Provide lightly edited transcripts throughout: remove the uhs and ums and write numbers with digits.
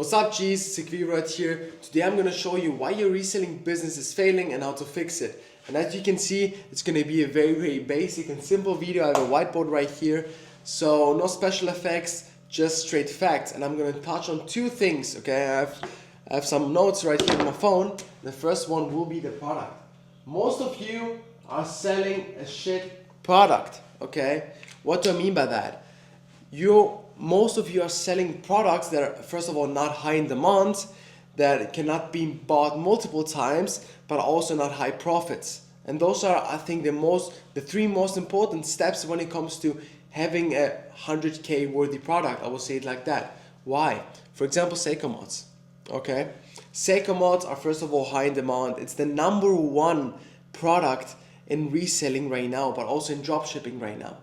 What's up G's, Sikvi right here. Today I'm going to show you why your reselling business is failing and how to fix it. And as you can see, it's going to be a very basic and simple video. I have a whiteboard right here. So no special effects, just straight facts. And I'm going to touch on two things, okay? I have some notes right here on my phone. The first one will be the product. Most of you are selling a shit product, okay? What do I mean by that? Most of you are selling products that are, first of all, not high in demand, that cannot be bought multiple times, but also not high profits. And those are, I think, the three most important steps when it comes to having a 100K worthy product. I will say it like that. Why? For example, Seiko mods. Okay, Seiko mods are first of all high in demand. It's the number one product in reselling right now, but also in drop shipping right now.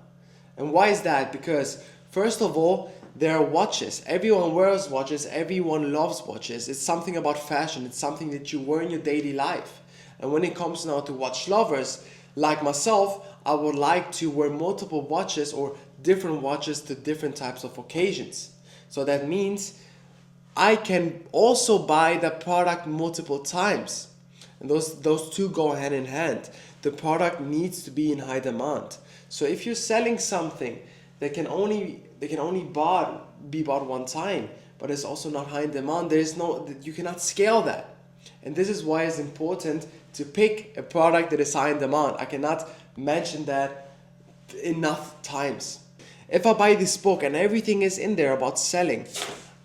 And why is that? Because first of all, there are watches. Everyone wears watches. Everyone loves watches. It's something about fashion. It's something that you wear in your daily life. And when it comes now to watch lovers, like myself, I would like to wear multiple watches or different watches to different types of occasions. So that means I can also buy the product multiple times. And those two go hand in hand. The product needs to be in high demand. So if you're selling something that can only be bought one time, but it's also not high in demand, you cannot scale that. And this is why it's important to pick a product that is high in demand. I cannot mention that enough times. If I buy this book and everything is in there about selling,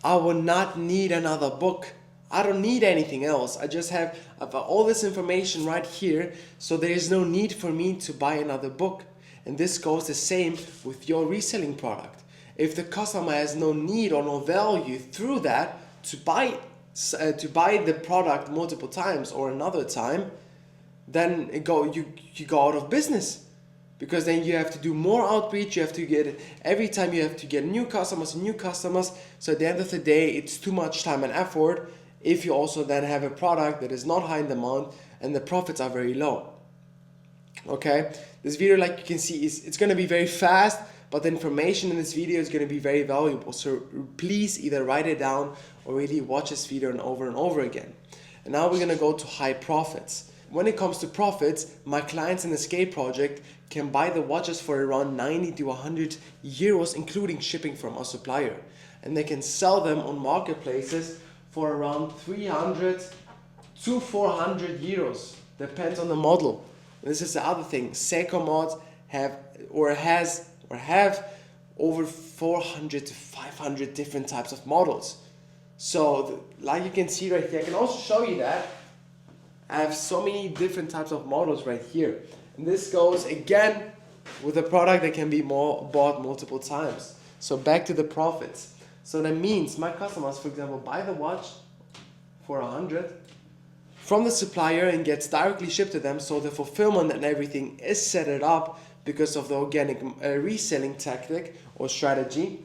I will not need another book. I don't need anything else. I just have all this information right here, so there is no need for me to buy another book. And this goes the same with your reselling product. If the customer has no need or no value through that to buy the product multiple times or another time, then you go out of business. Because then you have to do more outreach, every time you have to get new customers. So at the end of the day, it's too much time and effort if you also then have a product that is not high in demand and the profits are very low. Okay, this video, like you can see, it's going to be very fast, but the information in this video is going to be very valuable. So please either write it down or really watch this video and over again. And now we're going to go to high profits. When it comes to profits, my clients in the Scale project can buy the watches for around 90 to 100 euros, including shipping from our supplier. And they can sell them on marketplaces for around 300 to 400 euros. Depends on the model. And this is the other thing. Seiko mods have over 400 to 500 different types of models. So like you can see right here, I can also show you that I have so many different types of models right here. And this goes again with a product that can be bought multiple times. So back to the profits. So that means my customers, for example, buy the watch for 100 from the supplier and gets directly shipped to them. So the fulfillment and everything is set it up because of the organic reselling tactic or strategy.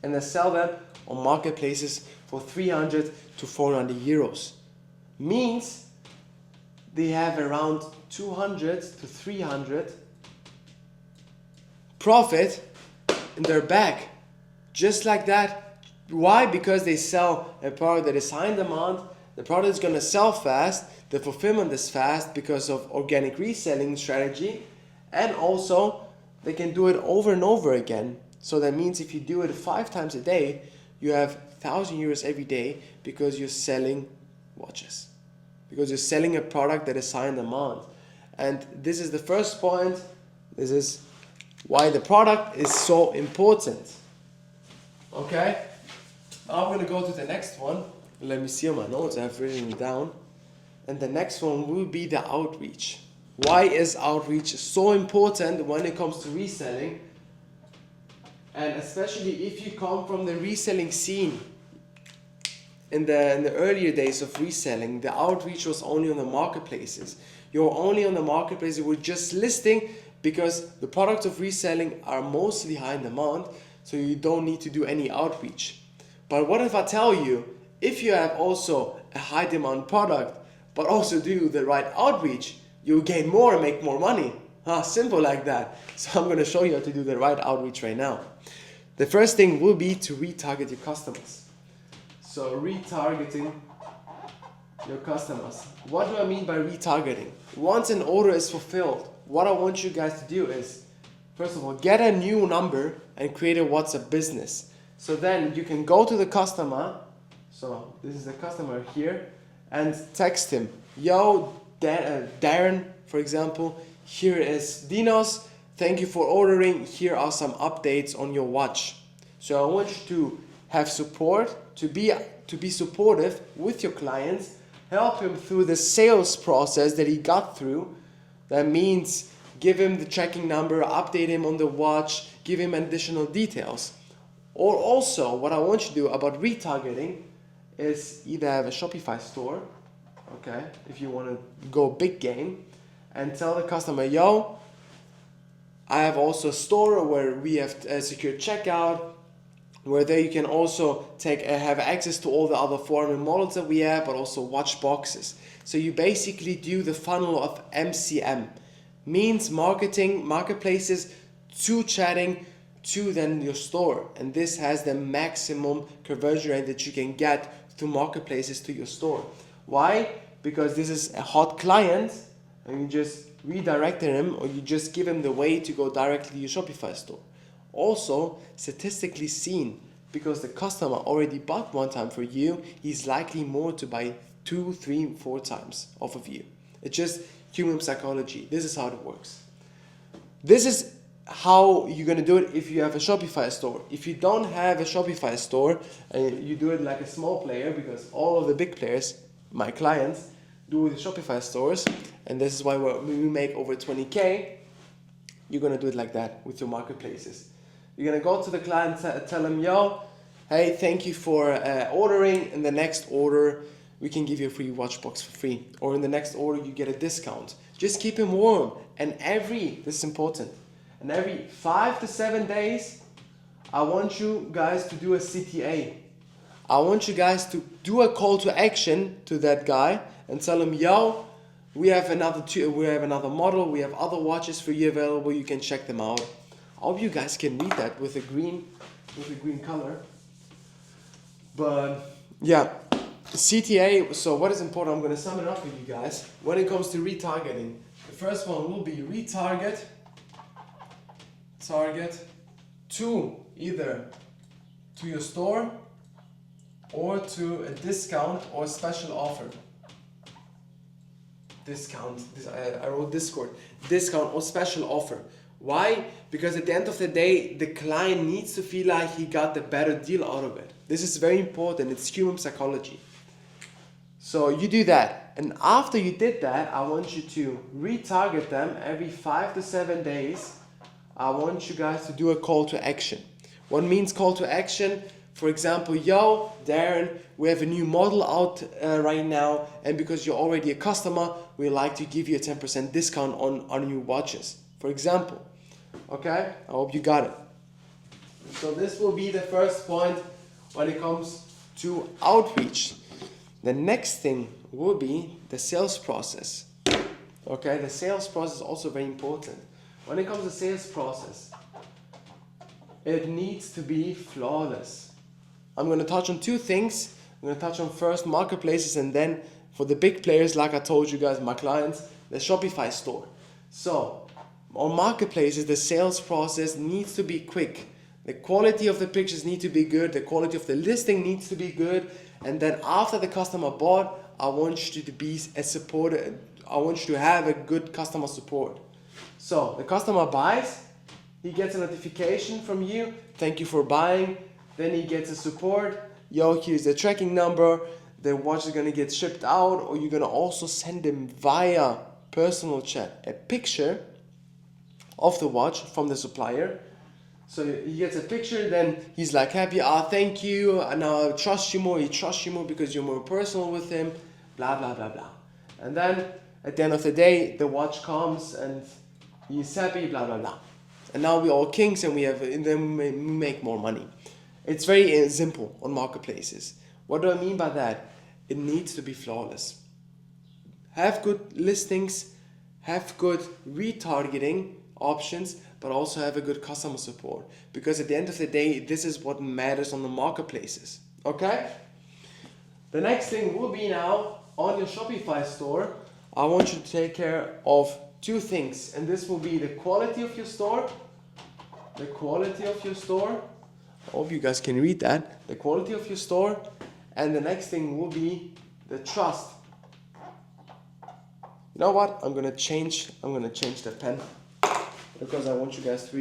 And they sell them on marketplaces for 300 to 400 euros. Means they have around 200 to 300 profit in their bag. Just like that. Why? Because they sell a product that is high in demand. The product is going to sell fast. The fulfillment is fast because of organic reselling strategy. And also, they can do it over and over again. So that means if you do it 5 times a day, you have 1,000 euros every day because you're selling watches. Because you're selling a product that is high in demand. And this is the first point. This is why the product is so important. Okay? Now I'm going to go to the next one. Let me see on my notes. I have written it down. And the next one will be the outreach. Why is outreach so important when it comes to reselling? And especially if you come from the reselling scene. In the earlier days of reselling, the outreach was only on the marketplaces. You're only on the marketplace. You were just listing because the products of reselling are mostly high in demand, so you don't need to do any outreach. But what if I tell you, if you have also a high demand product, but also do the right outreach, you'll gain more and make more money. Simple like that. So I'm going to show you how to do the right outreach right now. The first thing will be to retarget your customers. So retargeting your customers. What do I mean by retargeting? Once an order is fulfilled, what I want you guys to do is, first of all, get a new number and create a WhatsApp business. So then you can go to the customer, so this is the customer here, and text him, yo, Darren, for example, here is Dinos, thank you for ordering, here are some updates on your watch. So I want you to have support, to be supportive with your clients, help him through the sales process that he got through. That means give him the tracking number, update him on the watch, give him additional details. Or also, what I want you to do about retargeting is either have a Shopify store, okay, if you want to go big game, and tell the customer, yo, I have also a store where we have secure checkout, where there you can also have access to all the other 400 models that we have, but also watch boxes. So you basically do the funnel of MCM, means marketing, marketplaces, to chatting, to then your store. And this has the maximum conversion rate that you can get through marketplaces to your store. Why? Because this is a hot client, and you just redirected him, or you just give him the way to go directly to your Shopify store. Also, statistically seen, because the customer already bought one time for you, he's likely more to buy 2, 3, 4 times off of you. It's just human psychology. This is how it works. This is how you're going to do it if you have a Shopify store. If you don't have a Shopify store, and you do it like a small player, because all of the big players, my clients, do the Shopify stores, and this is why we make over 20K, you're going to do it like that with your marketplaces. You're going to go to the client, tell them, yo, hey, thank you for ordering. In the next order, we can give you a free watch box for free. Or in the next order, you get a discount. Just keep him warm. And this is important, and every 5 to 7 days, I want you guys to do a CTA. I want you guys to do a call to action to that guy and tell him, yo, we have another model, we have other watches for you available, you can check them out. I hope you guys can read that with a green color. But yeah, CTA, so what is important, I'm going to sum it up for you guys. When it comes to retargeting, the first one will be target to either to your store or to a discount or special offer. I wrote Discord. Discount or special offer. Why? Because at the end of the day, the client needs to feel like he got the better deal out of it. This is very important. It's human psychology. So you do that. And after you did that, I want you to retarget them every 5 to 7 days. I want you guys to do a call to action. What means call to action? For example, yo, Darren, we have a new model out right now, and because you're already a customer, we like to give you a 10% discount on our new watches, for example. Okay, I hope you got it. So this will be the first point when it comes to outreach. The next thing will be the sales process. Okay, the sales process is also very important. When it comes to sales process, it needs to be flawless. I'm going to touch on 2 things. I'm going to touch on first marketplaces, and then for the big players, like I told you guys, my clients, the Shopify store. So on marketplaces, the sales process needs to be quick. The quality of the pictures need to be good. The quality of the listing needs to be good. And then after the customer bought, I want you to be a supporter. I want you to have a good customer support. So the customer buys, he gets a notification from you. Thank you for buying. Then he gets a support. Yo, here's the tracking number. The watch is going to get shipped out, or you're going to also send him via personal chat a picture of the watch from the supplier. So he gets a picture, then he's like happy, thank you, and now I trust you more, he trusts you more because you're more personal with him, blah, blah, blah, blah. And then at the end of the day, the watch comes and he's happy, blah, blah, blah. And now we're all kings, and then we make more money. It's very simple on marketplaces. What do I mean by that? It needs to be flawless. Have good listings, have good retargeting options, but also have a good customer support. Because at the end of the day, this is what matters on the marketplaces. Okay? The next thing will be now on your Shopify store. I want you to take care of two things, and this will be the quality of your store. The quality of your store. I hope you guys can read that. The quality of your store. And the next thing will be the trust. You know what? I'm gonna change the pen because I want you guys to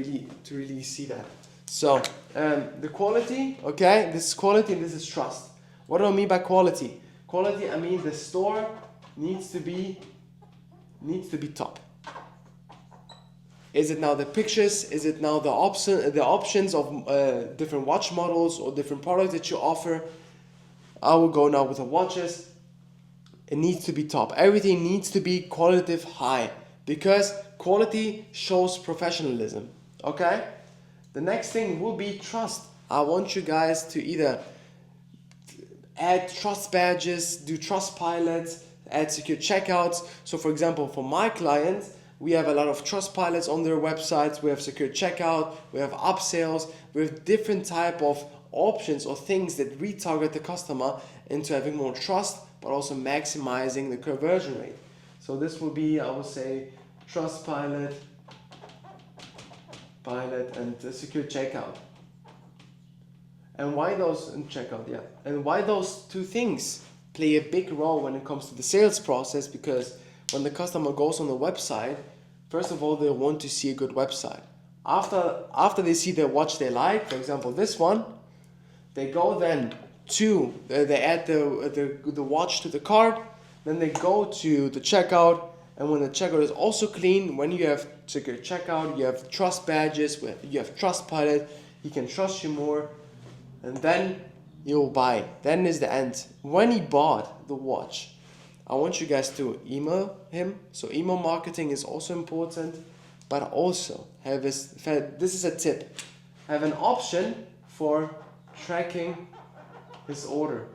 really see that. So the quality, okay, this is quality and this is trust. What do I mean by quality? Quality, I mean the store needs to be top. Is it now the pictures? Is it now the options of different watch models or different products that you offer? I will go now with the watches. It needs to be top. Everything needs to be qualitative high because quality shows professionalism. Okay? The next thing will be trust. I want you guys to either add trust badges, do trust pilots, add secure checkouts. So for example, for my clients, we have a lot of trust pilots on their websites. We have secure checkout, we have upsells, we have different type of options or things that retarget the customer into having more trust, but also maximizing the conversion rate. So this will be, I would say, trust pilot, and secure checkout. And why those And why those two things play a big role when it comes to the sales process? Because when the customer goes on the website, first of all, they want to see a good website. After they see the watch they like, for example, this one, they go then to they add the watch to the cart. Then they go to the checkout, and when the checkout is also clean, when you have secure checkout, you have trust badges, you have trust pilot, he can trust you more, and then you'll buy. Then is the end. When he bought the watch, I want you guys to email him. So email marketing is also important, but also have this is a tip. Have an option for tracking his order.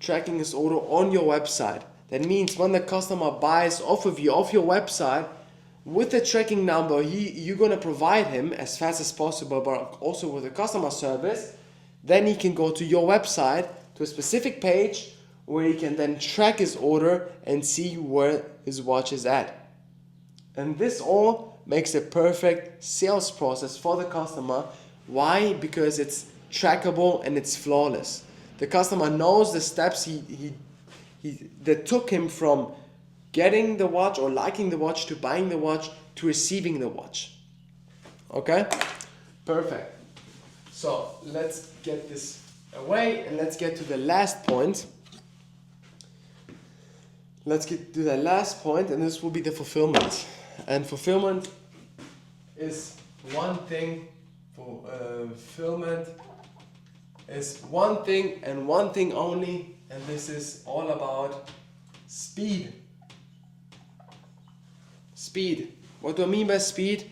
Tracking his order on your website. That means when the customer buys off of you, off your website, with the tracking number, you're gonna provide him as fast as possible, but also with the customer service. Then he can go to your website, to a specific page, where he can then track his order and see where his watch is at. And this all makes a perfect sales process for the customer. Why? Because it's trackable and it's flawless. The customer knows the steps that took him from getting the watch or liking the watch to buying the watch to receiving the watch. Okay? Perfect. So let's get this away and let's get to the last point. Let's get to the last point, and this will be the fulfillment. And fulfillment is one thing. Fulfillment is one thing and one thing only, and this is all about speed. Speed. What do I mean by speed?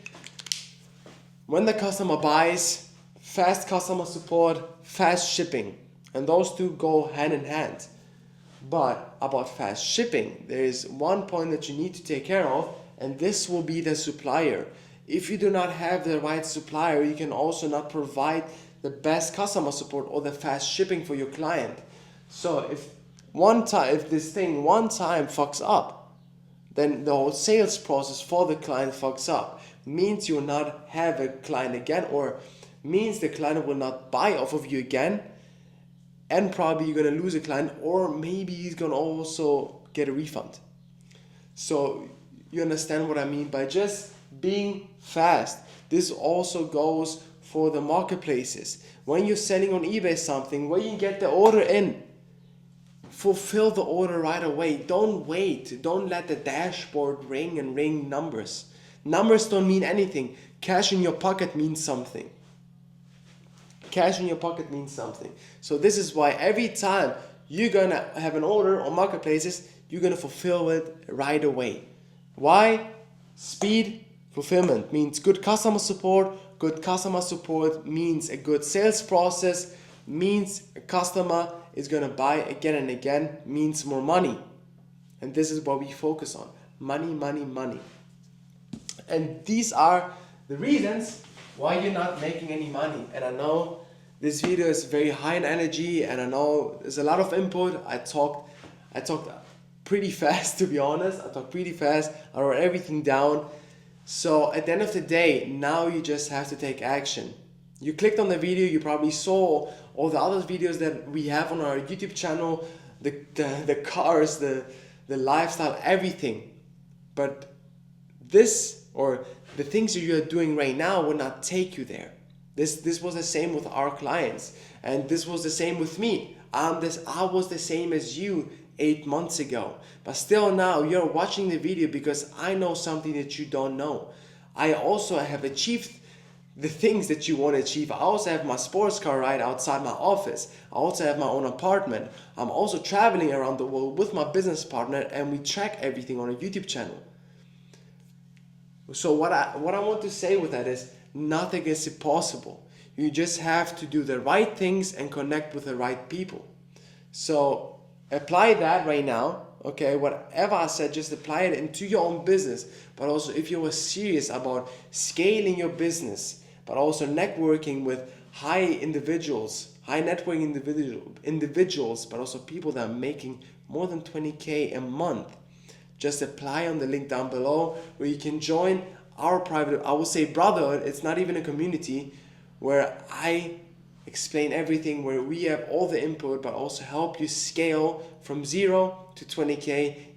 When the customer buys, fast customer support, fast shipping, and those two go hand in hand. But about fast shipping, there is one point that you need to take care of, and this will be the supplier. If you do not have the right supplier, you can also not provide the best customer support or the fast shipping for your client. So if this thing one time fucks up, then the whole sales process for the client fucks up. Means you will not have a client again, or means the client will not buy off of you again, and probably you're going to lose a client, or maybe he's going to also get a refund. So you understand what I mean by just being fast. This also goes for the marketplaces. When you're selling on eBay something, when you get the order in, fulfill the order right away. Don't wait. Don't let the dashboard ring and ring numbers. Numbers don't mean anything. Cash in your pocket means something. Cash in your pocket means something. So this is why every time you're gonna have an order on marketplaces, you're gonna fulfill it right away. Why? Speed, fulfillment means good customer support. Good customer support means a good sales process, means a customer is gonna buy again and again, means more money. And this is what we focus on. Money, money, money. And these are the reasons why you're not making any money. And I know this video is very high in energy, and I know there's a lot of input. I talked pretty fast, to be honest. I talked pretty fast. I wrote everything down. So at the end of the day, now you just have to take action. You clicked on the video, you probably saw all the other videos that we have on our YouTube channel, the cars, the lifestyle, everything. But this, or the things that you are doing right now, will not take you there. This was the same with our clients, and this was the same with me. I was the same as you 8 months ago, but still now you're watching the video because I know something that you don't know. I also have achieved the things that you want to achieve. I also have my sports car right outside my office. I also have my own apartment. I'm also traveling around the world with my business partner, and we track everything on a YouTube channel. So what I want to say with that is, nothing is impossible. You just have to do the right things and connect with the right people. So apply that right now. Okay, whatever I said, just apply it into your own business. But also, if you are serious about scaling your business, but also networking with high networking individuals, but also people that are making more than 20K a month, just apply on the link down below where you can join our private, I would say brotherhood. It's not even a community, where I explain everything, where we have all the input, but also help you scale from 0 to 20K